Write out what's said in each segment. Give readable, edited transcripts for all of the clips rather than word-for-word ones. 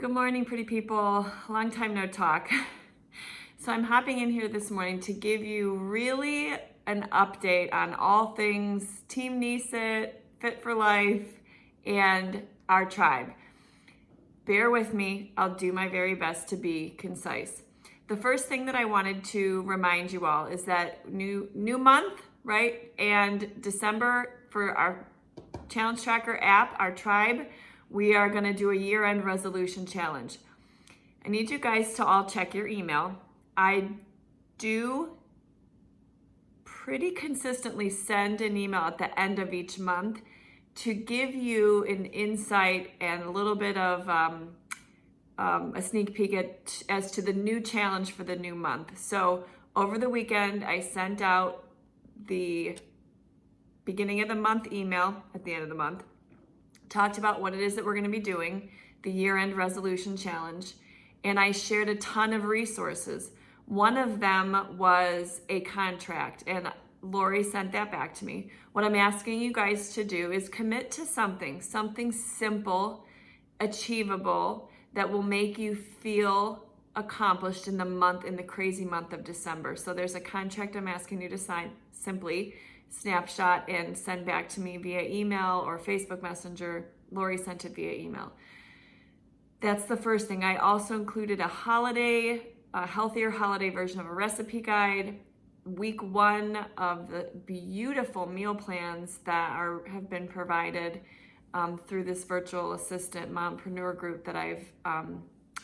Good morning, pretty people. Long time no talk. So I'm hopping in here this morning to give you really an update on all things Team NESIT, Fit for Life, and our tribe. Bear with me. I'll do my very best to be concise. The first thing that I wanted to remind you all is that new month, right? And December for our Challenge Tracker app, our tribe, we are going to do a year-end resolution challenge. I need you guys to all check your email. I do pretty consistently send an email at the end of each month to give you an insight and a little bit of a sneak peek as to the new challenge for the new month. So over the weekend, I sent out the beginning of the month email at the end of the month, talked about what it is that we're going to be doing, the year-end resolution challenge, and I shared a ton of resources. One of them was a contract, and Lori sent that back to me. What I'm asking you guys to do is commit to something simple, achievable, that will make you feel accomplished in the crazy month of December. So there's a contract I'm asking you to sign. Simply snapshot and send back to me via email or Facebook Messenger. Lori sent it via email. That's the first thing. I also included a healthier holiday version of a recipe guide, week 1 of the beautiful meal plans that have been provided through this virtual assistant mompreneur group that I've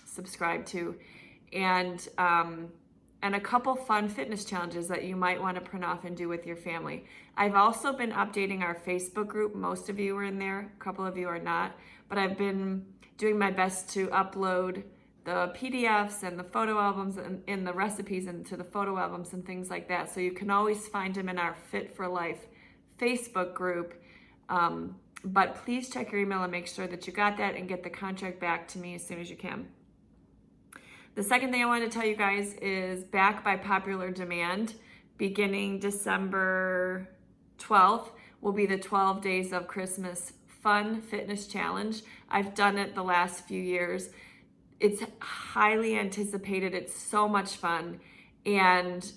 subscribed to, and a couple fun fitness challenges that you might want to print off and do with your family. I've also been updating our Facebook group. Most of you are in there, a couple of you are not, but I've been doing my best to upload the PDFs and the photo albums and the recipes into the photo albums and things like that. So you can always find them in our Fit for Life Facebook group. But please check your email and make sure that you got that and get the contract back to me as soon as you can. The second thing I wanted to tell you guys is back by popular demand, beginning December 12th will be the 12 Days of Christmas Fun Fitness Challenge. I've done it the last few years. It's highly anticipated. It's so much fun. And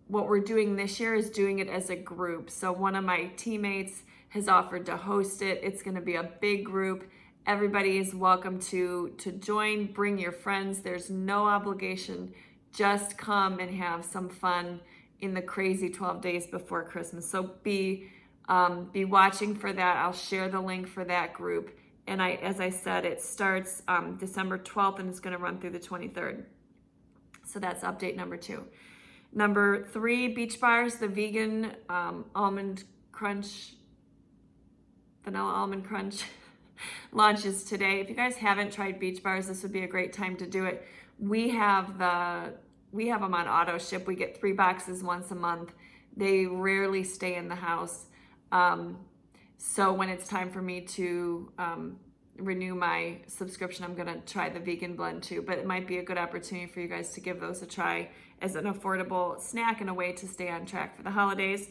what we're doing this year is doing it as a group. So one of my teammates has offered to host it. It's going to be a big group. Everybody is welcome to join. Bring your friends. There's no obligation. Just come and have some fun in the crazy 12 days before Christmas. So be watching for that. I'll share the link for that group. And as I said, it starts December 12th and it's going to run through the 23rd. So that's update number 2. Number 3, Beach Bars, the vegan almond crunch, vanilla almond crunch launches today. If you guys haven't tried Beach Bars, this would be a great time to do it. We have them on auto ship. We get 3 boxes once a month. They rarely stay in the house. So when it's time for me to renew my subscription, I'm gonna try the vegan blend too, but it might be a good opportunity for you guys to give those a try as an affordable snack and a way to stay on track for the holidays.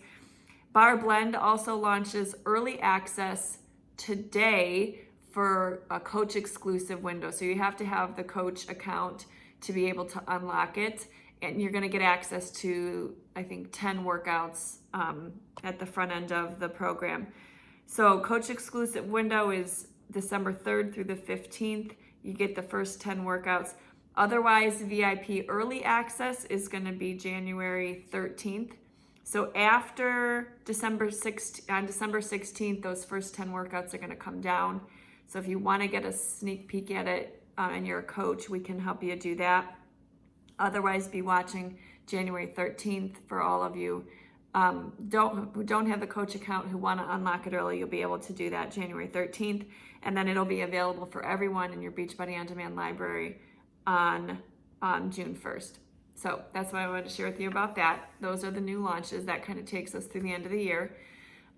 Bar Blend also launches early access today for a Coach exclusive window. So you have to have the Coach account to be able to unlock it. And you're gonna get access to, I think, 10 workouts at the front end of the program. So Coach exclusive window is December 3rd through the 15th. You get the first 10 workouts. Otherwise, VIP early access is gonna be January 13th. So after December 16th, those first 10 workouts are gonna come down. So if you wanna get a sneak peek at it and you're a coach, we can help you do that. Otherwise, be watching January 13th for all of you who don't have the Coach account who wanna unlock it early. You'll be able to do that January 13th, and then it'll be available for everyone in your Beachbody On Demand library on June 1st. So that's what I wanted to share with you about that. Those are the new launches. That kind of takes us through the end of the year.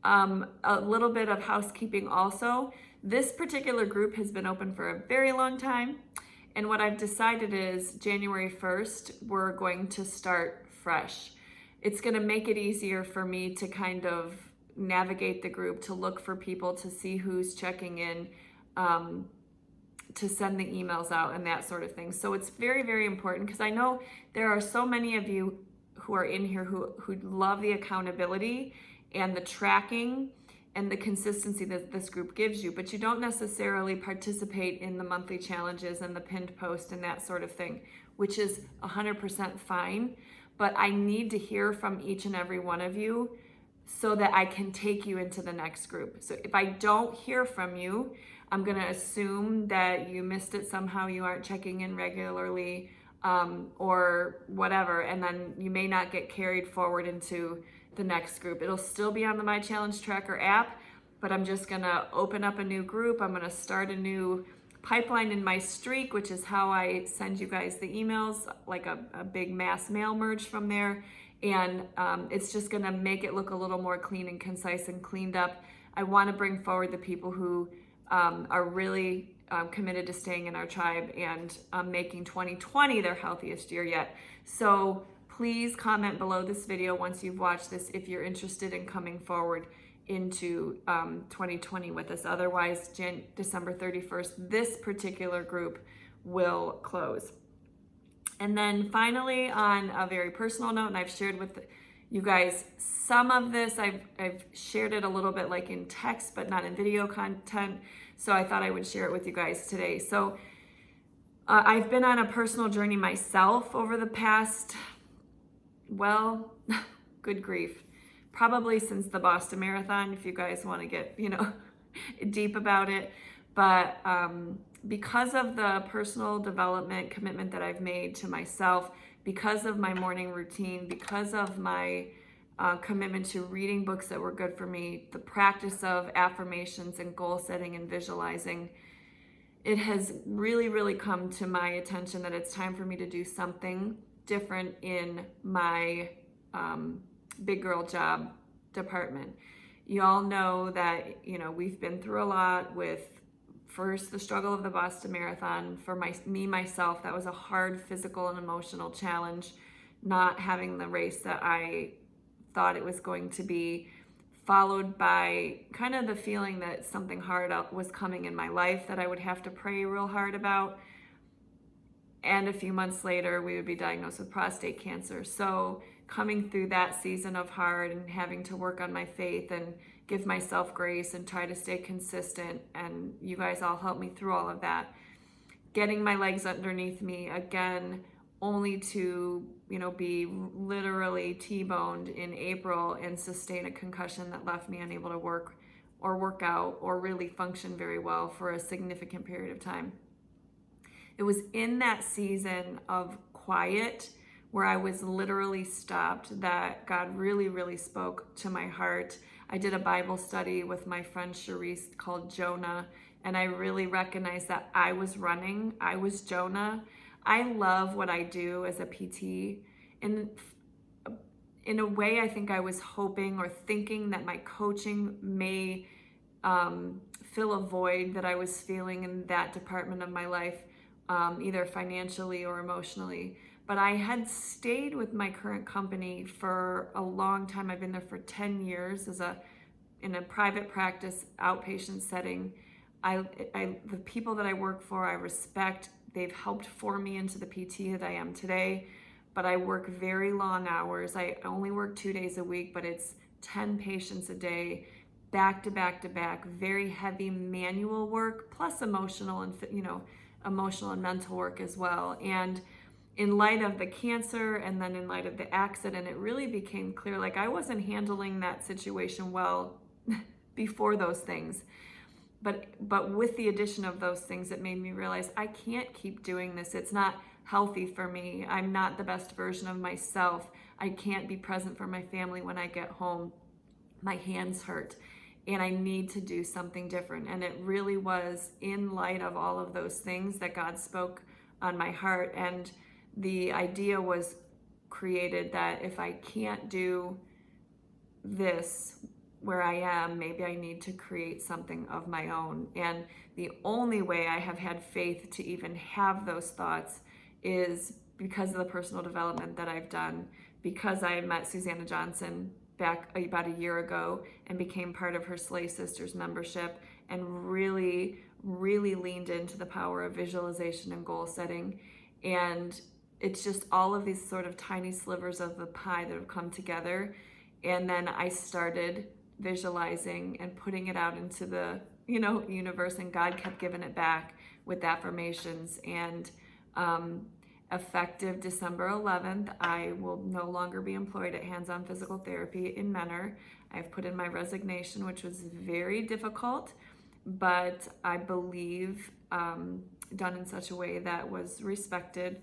A little bit of housekeeping also. This particular group has been open for a very long time. And what I've decided is January 1st, we're going to start fresh. It's going to make it easier for me to kind of navigate the group, to look for people, to see who's checking in. to send the emails out and that sort of thing. So it's very, very important, because I know there are so many of you who are in here who love the accountability and the tracking and the consistency that this group gives you, but you don't necessarily participate in the monthly challenges and the pinned post and that sort of thing, which is 100% fine. But I need to hear from each and every one of you so that I can take you into the next group. So if I don't hear from you, I'm gonna assume that you missed it somehow, you aren't checking in regularly, or whatever, and then you may not get carried forward into the next group. It'll still be on the My Challenge Tracker app, but I'm just gonna open up a new group. I'm gonna start a new pipeline in my Streak, which is how I send you guys the emails, like a big mass mail merge from there. And it's just gonna make it look a little more clean and concise and cleaned up. I wanna bring forward the people who are really committed to staying in our tribe and making 2020 their healthiest year yet. So please comment below this video once you've watched this if you're interested in coming forward into 2020 with us. Otherwise, December 31st, this particular group will close. And then finally, on a very personal note, and I've shared with you guys some of this, I've shared it a little bit like in text, but not in video content. So I thought I would share it with you guys today. So I've been on a personal journey myself over the past, well, good grief, probably since the Boston Marathon, if you guys want to get, deep about it. But because of the personal development commitment that I've made to myself, because of my morning routine, because of my commitment to reading books that were good for me, the practice of affirmations and goal setting and visualizing, it has really, really come to my attention that it's time for me to do something different in my big girl job department. You all know that, we've been through a lot with first the struggle of the Boston Marathon. For myself, that was a hard physical and emotional challenge, not having the race that I thought it was going to be, followed by kind of the feeling that something hard was coming in my life that I would have to pray real hard about. And a few months later, we would be diagnosed with prostate cancer. So coming through that season of hard and having to work on my faith and give myself grace and try to stay consistent, and you guys all helped me through all of that. Getting my legs underneath me again, only to, be literally T-boned in April and sustain a concussion that left me unable to work or work out or really function very well for a significant period of time. It was in that season of quiet where I was literally stopped that God really, really spoke to my heart. I did a Bible study with my friend Charisse called Jonah, and I really recognized that I was running. I was Jonah. I love what I do as a PT. And in a way, I think I was hoping or thinking that my coaching may fill a void that I was feeling in that department of my life, either financially or emotionally. But I had stayed with my current company for a long time. I've been there for 10 years in a private practice outpatient setting. The people that I work for, I respect. They've helped form me into the PT that I am today. But I work very long hours. I only work 2 days a week, but it's 10 patients a day, back to back to back, very heavy manual work, plus emotional and mental work as well. And in light of the cancer and then in light of the accident, it really became clear, like I wasn't handling that situation well before those things. But with the addition of those things, it made me realize I can't keep doing this. It's not healthy for me. I'm not the best version of myself. I can't be present for my family when I get home. My hands hurt and I need to do something different. And it really was in light of all of those things that God spoke on my heart. And the idea was created that if I can't do this where I am, maybe I need to create something of my own. And the only way I have had faith to even have those thoughts is because of the personal development that I've done, because I met Susanna Johnson back about a year ago and became part of her Slay Sisters membership and really really leaned into the power of visualization and goal setting. And it's just all of these sort of tiny slivers of the pie that have come together. And then I started visualizing and putting it out into the, universe, and God kept giving it back with affirmations. And effective December 11th, I will no longer be employed at Hands On Physical Therapy in Menor. I've put in my resignation, which was very difficult, but I believe done in such a way that was respected.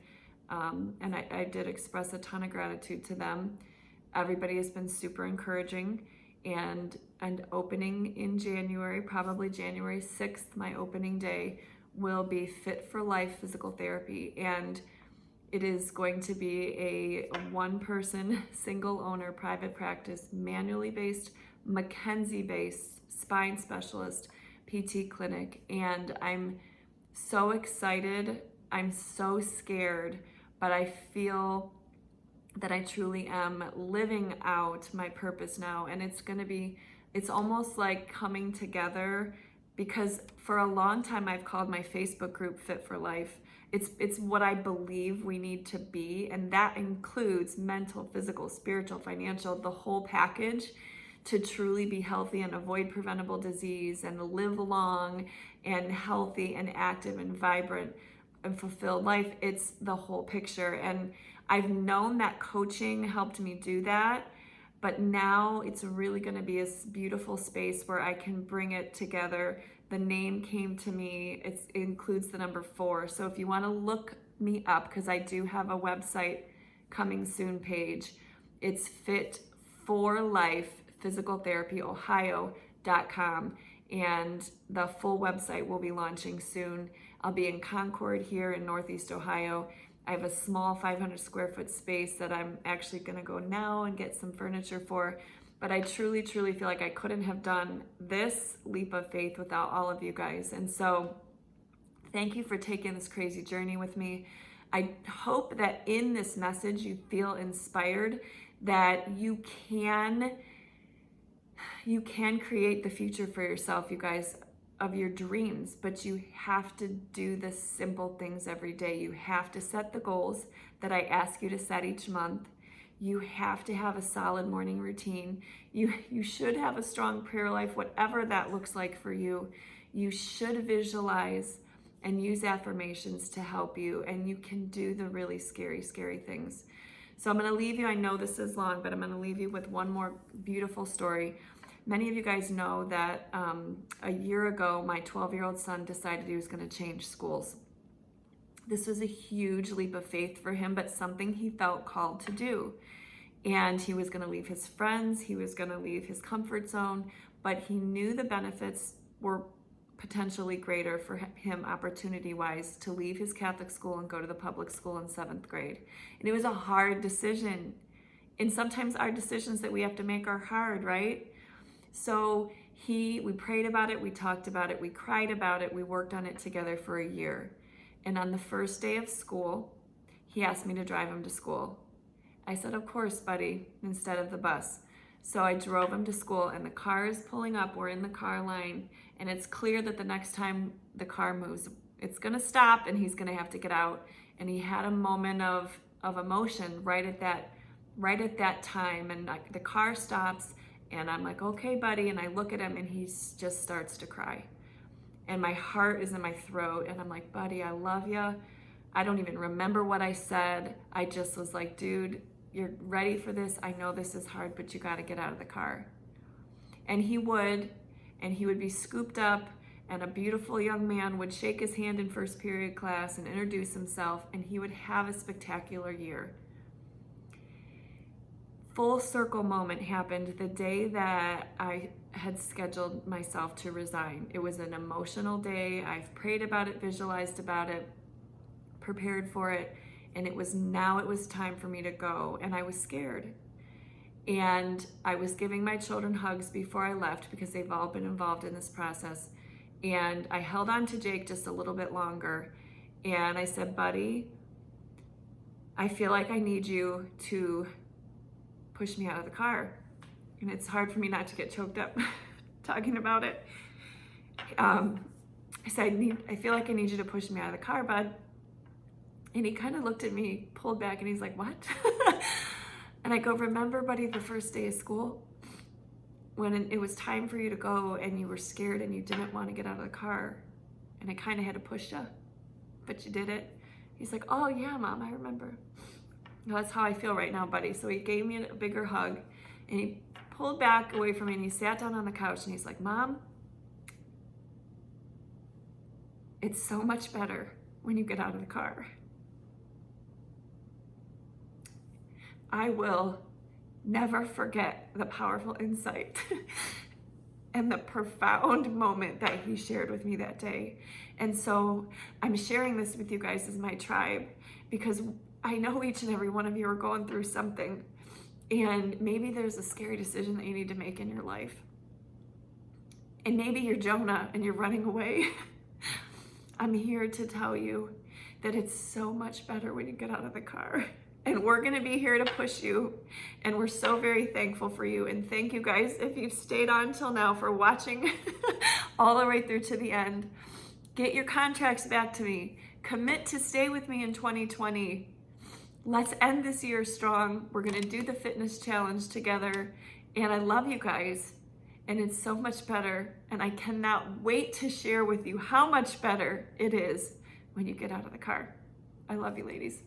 And I did express a ton of gratitude to them. Everybody has been super encouraging. And opening in January, probably January 6th, my opening day, will be Fit for Life Physical Therapy. And it is going to be a one-person, single-owner, private practice, manually based, McKenzie-based spine specialist PT clinic. And I'm so excited. I'm so scared, but I feel that I truly am living out my purpose now. And it's almost like coming together, because for a long time I've called my Facebook group Fit for Life. It's what I believe we need to be, and that includes mental, physical, spiritual, financial, the whole package, to truly be healthy and avoid preventable disease and live long and healthy and active and vibrant and fulfilled life. It's the whole picture. And I've known that coaching helped me do that, but now it's really going to be a beautiful space where I can bring it together. The name came to me. It includes the number 4. So if you want to look me up, because I do have a website coming soon page, it's Fit for Life Physical Therapy Ohio.com. And the full website will be launching soon. I'll be in Concord here in Northeast Ohio. I have a small 500 square foot space that I'm actually going to go now and get some furniture for. But I truly, truly feel like I couldn't have done this leap of faith without all of you guys. And so thank you for taking this crazy journey with me. I hope that in this message you feel inspired, that you can create the future for yourself, you guys, of your dreams, but you have to do the simple things every day. You have to set the goals that I ask you to set each month. You have to have a solid morning routine. You should have a strong prayer life, whatever that looks like for you. You should visualize and use affirmations to help you, and you can do the really scary, scary things. So I'm going to leave you, I know this is long, but I'm going to leave you with one more beautiful story. Many of you guys know that a year ago, my 12-year-old son decided he was going to change schools. This was a huge leap of faith for him, but something he felt called to do. And he was going to leave his friends, he was going to leave his comfort zone, but he knew the benefits were potentially greater for him opportunity-wise to leave his Catholic school and go to the public school in 7th grade. And it was a hard decision. And sometimes our decisions that we have to make are hard, right? So we prayed about it, we talked about it, we cried about it, we worked on it together for a year. And on the first day of school, he asked me to drive him to school. I said, of course, buddy, instead of the bus. So I drove him to school, and the car is pulling up, we're in the car line, and it's clear that the next time the car moves, it's gonna stop and he's gonna have to get out. And he had a moment of emotion right at that time, and the car stops, and I'm like, okay, buddy, and I look at him and he just starts to cry. And my heart is in my throat, and I'm like, buddy, I love you. I don't even remember what I said. I just was like, dude, you're ready for this. I know this is hard, but you gotta get out of the car. And he would be scooped up, and a beautiful young man would shake his hand in first period class and introduce himself, and he would have a spectacular year. Full circle moment happened the day that I had scheduled myself to resign. It was an emotional day. I've prayed about it, visualized about it, prepared for it, and it was time for me to go, and I was scared. And I was giving my children hugs before I left because they've all been involved in this process. And I held on to Jake just a little bit longer, and I said, buddy, I feel like I need you to push me out of the car. And it's hard for me not to get choked up talking about it. I said, I feel like I need you to push me out of the car, bud. And he kind of looked at me, pulled back, and he's like, what? And I go, remember, buddy, the first day of school when it was time for you to go and you were scared and you didn't want to get out of the car and I kind of had to push you, but you did it. He's like, oh yeah, Mom, I remember. That's how I feel right now, buddy. So he gave me a bigger hug and he pulled back away from me and he sat down on the couch and he's like, Mom, it's so much better when you get out of the car. I will never forget the powerful insight and the profound moment that he shared with me that day. And so I'm sharing this with you guys as my tribe because I know each and every one of you are going through something, and maybe there's a scary decision that you need to make in your life. And maybe you're Jonah and you're running away. I'm here to tell you that it's so much better when you get out of the car. And we're going to be here to push you. And we're so very thankful for you. And thank you guys if you've stayed on till now for watching all the way through to the end. Get your contracts back to me. Commit to stay with me in 2020. Let's end this year strong. We're going to do the fitness challenge together. And I love you guys. And it's so much better. And I cannot wait to share with you how much better it is when you get out of the car. I love you, ladies.